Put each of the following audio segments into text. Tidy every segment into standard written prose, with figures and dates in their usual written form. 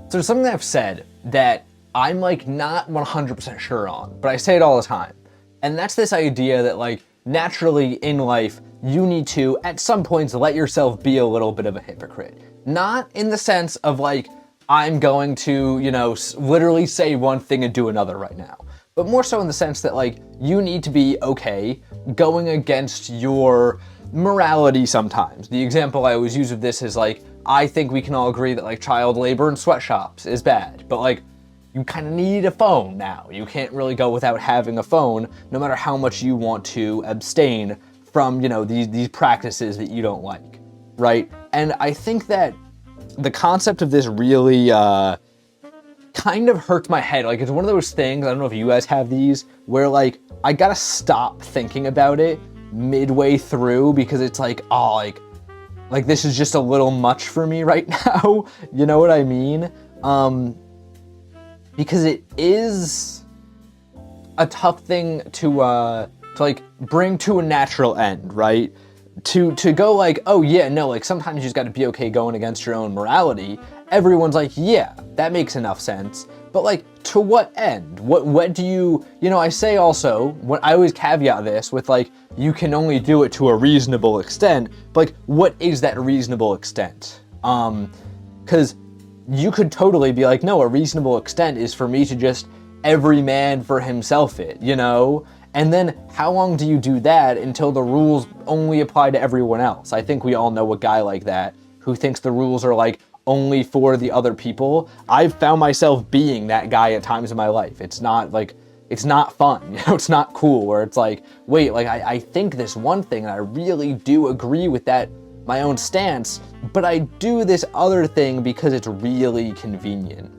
So there's something that I've said that I'm like not 100% sure on, but I say it all the time. And that's this idea that like naturally in life, you need to at some points let yourself be a little bit of a hypocrite. Not in the sense of like, I'm going to, literally say one thing and do another right now. But more so in the sense that like, you need to be okay going against your morality sometimes. The example I always use of this is like, I think we can all agree that like child labor in sweatshops is bad, but like you kind of need a phone now. You can't really go without having a phone, no matter how much you want to abstain from, these practices that you don't like, right? And I think that the concept of this really kind of hurts my head. Like it's one of those things, I don't know if you guys have these, where like I gotta stop thinking about it midway through because it's like, oh, like this is just a little much for me right now. You know what I mean? Because it is a tough thing to like bring to a natural end, right? To go like, oh yeah, no, like sometimes you just gotta be okay going against your own morality. Everyone's like, yeah, that makes enough sense. But like, to what end? What do you, I say also, when I always caveat this with like, you can only do it to a reasonable extent, but like, what is that reasonable extent? Because you could totally be like, no, a reasonable extent is for me to just every man for himself it, And then how long do you do that until the rules only apply to everyone else? I think we all know a guy like that who thinks the rules are like only for the other people. I've found myself being that guy at times in my life. It's not fun, it's not cool, where it's like, wait, like I think this one thing and I really do agree with that, my own stance, but I do this other thing because it's really convenient.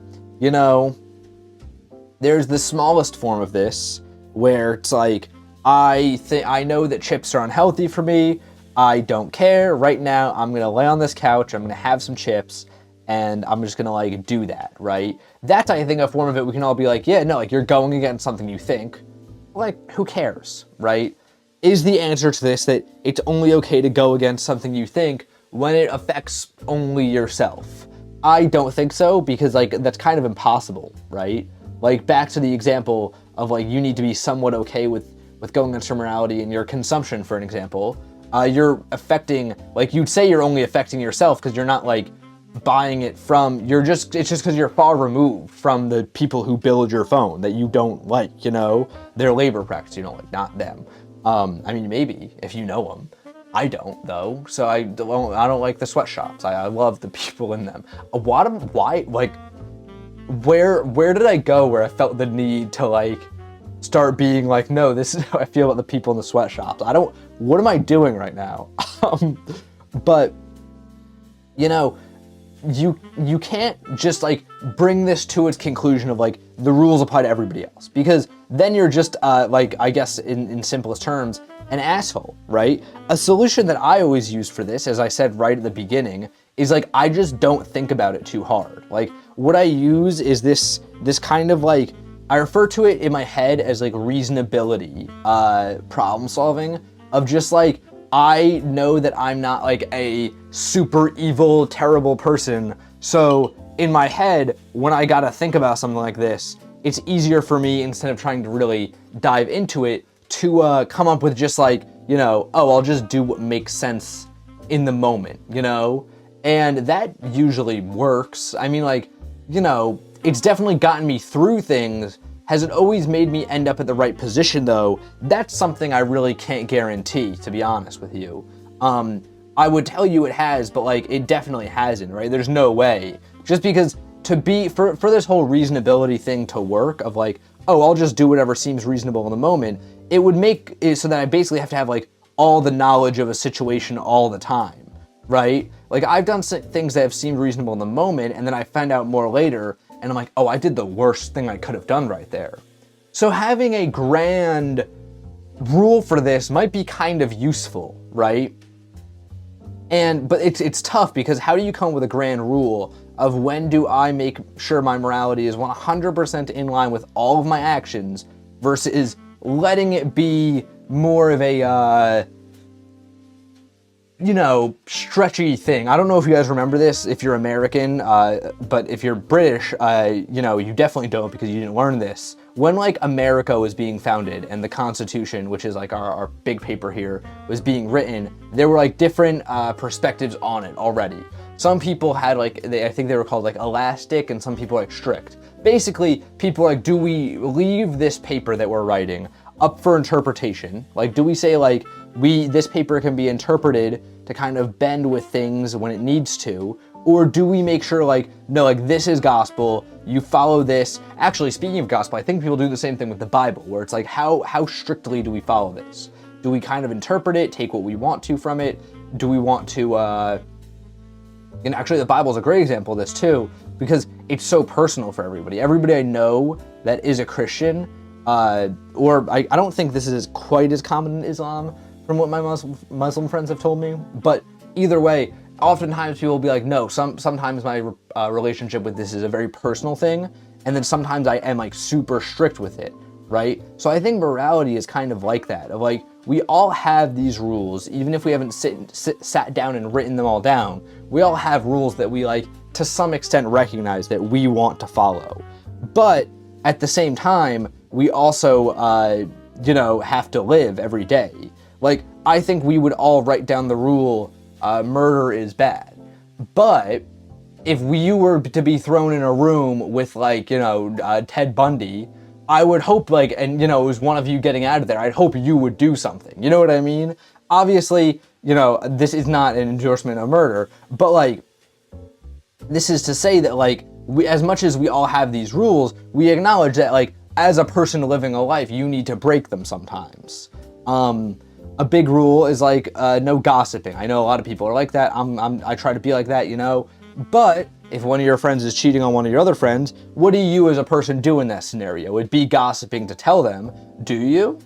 There's the smallest form of this where it's like, I know that chips are unhealthy for me. I don't care. Right now, I'm gonna lay on this couch, I'm gonna have some chips, and I'm just gonna like do that, right? That's, I think, a form of it we can all be like, yeah, no, like you're going against something you think. Like, who cares, right? Is the answer to this that it's only okay to go against something you think when it affects only yourself? I don't think so, because like that's kind of impossible, right? Like back to the example of like you need to be somewhat okay with going against your morality and your consumption, for an example. You're affecting, like you'd say you're only affecting yourself because you're not like buying it from, it's just because you're far removed from the people who build your phone that you don't like, their labor practice you don't like, not them. I mean, maybe if you know them. I don't though, so I don't like the sweatshops. I love the people in them. Why, like, where did I go where I felt the need to like start being like, no, this is how I feel about the people in the sweatshops. What am I doing right now? But you can't just like bring this to its conclusion of like the rules apply to everybody else, because then you're just like, I guess in simplest terms, an asshole, right? A solution that I always use for this, as I said right at the beginning, is like I just don't think about it too hard. Like what I use is this kind of like, I refer to it in my head as like reasonability, problem solving, of just like, I know that I'm not like a super evil, terrible person. So in my head, when I gotta think about something like this, it's easier for me, instead of trying to really dive into it, to come up with just like, oh, I'll just do what makes sense in the moment, And that usually works. I mean, like, it's definitely gotten me through things. Has it always made me end up at the right position though? That's something I really can't guarantee, to be honest with you. I would tell you it has, but like it definitely hasn't, right? There's no way. Just because for this whole reasonability thing to work, of like, oh, I'll just do whatever seems reasonable in the moment, it would make it so that I basically have to have like all the knowledge of a situation all the time, right? Like I've done things that have seemed reasonable in the moment, and then I find out more later, and I'm like, oh, I did the worst thing I could have done right there. So having a grand rule for this might be kind of useful, right? But it's tough, because how do you come up with a grand rule of when do I make sure my morality is 100% in line with all of my actions versus letting it be more of a, stretchy thing. I don't know if you guys remember this if you're American, but if you're British, you definitely don't because you didn't learn this. When like America was being founded and the Constitution, which is like our big paper here, was being written, there were like different perspectives on it already. Some people had like, I think they were called like elastic, and some people like strict. Basically, people are like, do we leave this paper that we're writing up for interpretation? Like, do we say like, this paper can be interpreted to kind of bend with things when it needs to, or do we make sure like, no, like this is gospel, you follow this. Actually, speaking of gospel, I think people do the same thing with the Bible, where it's like, how strictly do we follow this? Do we kind of interpret it, take what we want to from it? Do we want to, and actually the Bible is a great example of this too, because it's so personal for everybody. Everybody I know that is a Christian, or I don't think this is quite as common in Islam from what my Muslim friends have told me, but either way, oftentimes people will be like, no, sometimes my relationship with this is a very personal thing, and then sometimes I am like super strict with it, right? So I think morality is kind of like that, of like, we all have these rules, even if we haven't sat down and written them all down, we all have rules that we like, to some extent, recognize that we want to follow. But at the same time, we also, have to live every day. Like, I think we would all write down the rule, murder is bad. But if you were to be thrown in a room with like, Ted Bundy, I would hope like, and it was one of you getting out of there, I'd hope you would do something. You know what I mean? Obviously, this is not an endorsement of murder, but like, this is to say that like, as much as we all have these rules, we acknowledge that like, as a person living a life, you need to break them sometimes. A big rule is like no gossiping. I know a lot of people are like that. I try to be like that, But if one of your friends is cheating on one of your other friends, what do you as a person do in that scenario? It'd be gossiping to tell them, do you?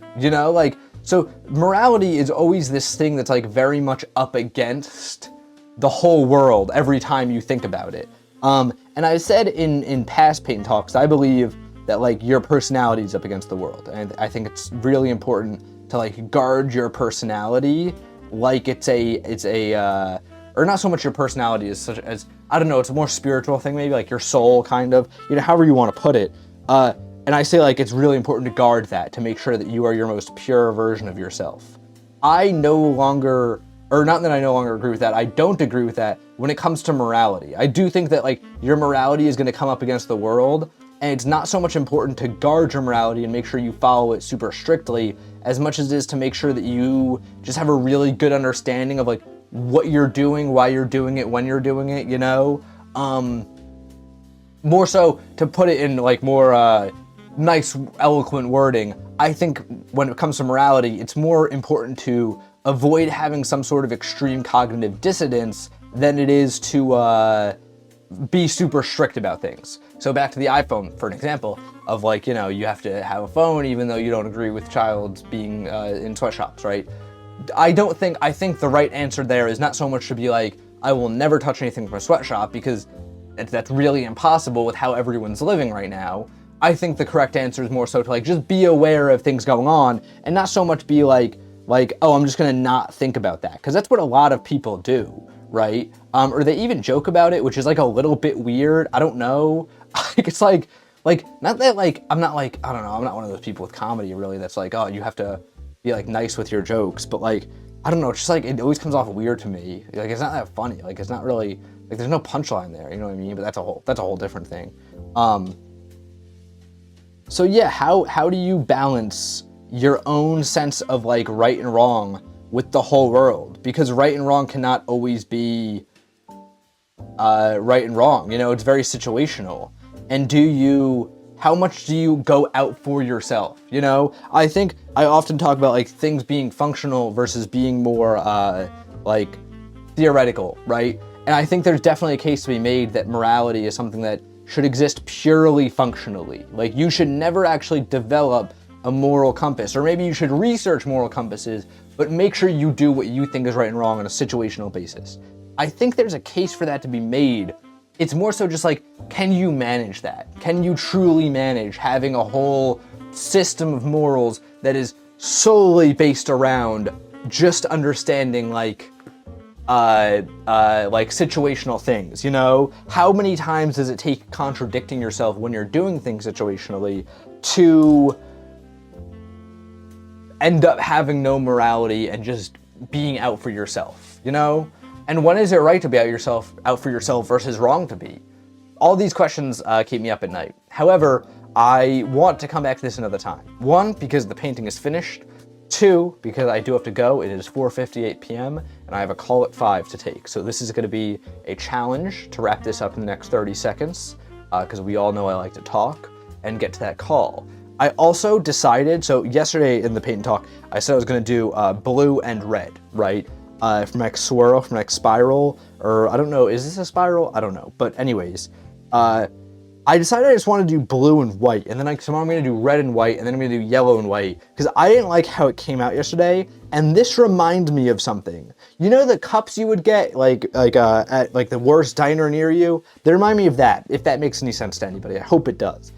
So morality is always this thing that's like very much up against the whole world every time you think about it. And I said in past Paint Talks, I believe that like your personality is up against the world. And I think it's really important to like guard your personality like it's a or not so much your personality as such as, I don't know, it's a more spiritual thing, maybe like your soul kind of, however you want to put it. And I say like it's really important to guard that, to make sure that you are your most pure version of yourself. I no longer, or not that I no longer agree with that, I don't agree with that when it comes to morality. I do think that like your morality is going to come up against the world, and it's not so much important to guard your morality and make sure you follow it super strictly as much as it is to make sure that you just have a really good understanding of like what you're doing, why you're doing it, when you're doing it, More so, to put it in like more nice, eloquent wording, I think when it comes to morality, it's more important to avoid having some sort of extreme cognitive dissonance than it is to be super strict about things. So back to the iPhone, for an example, of like, you have to have a phone even though you don't agree with child being in sweatshops, right? I think the right answer there is not so much to be like, I will never touch anything from a sweatshop, because that's really impossible with how everyone's living right now. I think the correct answer is more so to like, just be aware of things going on, and not so much be like, oh, I'm just gonna not think about that. Because that's what a lot of people do, right? Or they even joke about it, which is like a little bit weird. I don't know. It's like, not that like, I'm not like, I don't know, I'm not one of those people with comedy really that's like, oh, you have to be like nice with your jokes, but like, I don't know, it's just like, it always comes off weird to me. Like, it's not that funny. Like, it's not really, like, there's no punchline there, you know what I mean? But that's a whole different thing. So yeah, how do you balance your own sense of like right and wrong with the whole world? Because right and wrong cannot always be right and wrong, it's very situational. And how much do you go out for yourself? I think I often talk about like things being functional versus being more like theoretical, right? And I think there's definitely a case to be made that morality is something that should exist purely functionally. Like, you should never actually develop a moral compass, or maybe you should research moral compasses, but make sure you do what you think is right and wrong on a situational basis. I think there's a case for that to be made. It's more so just like, can you manage that? Can you truly manage having a whole system of morals that is solely based around just understanding like like situational things, you know? How many times does it take contradicting yourself when you're doing things situationally to end up having no morality and just being out for yourself, you know? And when is it right to be out for yourself versus wrong to be? All these questions keep me up at night. However, I want to come back to this another time. 1, because the painting is finished. 2, because I do have to go. It is 4:58 p.m. and I have a call at 5 to take. So this is going to be a challenge to wrap this up in the next 30 seconds, because we all know I like to talk, and get to that call. I also decided, so yesterday in the Paint&Talk, I said I was going to do blue and red, right? For my next swirl, for my next spiral, or I don't know, is this a spiral? I don't know. But anyways, I decided I just want to do blue and white, and then tomorrow I'm going to do red and white, and then I'm going to do yellow and white, because I didn't like how it came out yesterday, and this reminds me of something. You know the cups you would get, at like the worst diner near you? They remind me of that, if that makes any sense to anybody. I hope it does.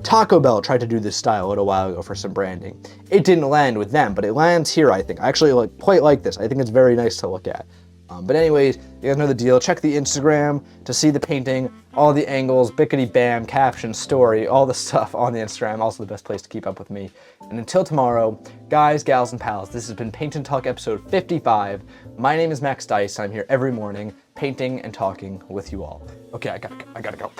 Taco Bell tried to do this style a little while ago for some branding. It didn't land with them, but it lands here, I think. I actually quite like this. I think it's very nice to look at. But anyways, you guys know the deal. Check the Instagram to see the painting, all the angles, bickety bam, caption, story, all the stuff on the Instagram. Also the best place to keep up with me. And until tomorrow, guys, gals, and pals, this has been Paint and Talk episode 55. My name is Max Dice. I'm here every morning painting and talking with you all. Okay, I gotta go.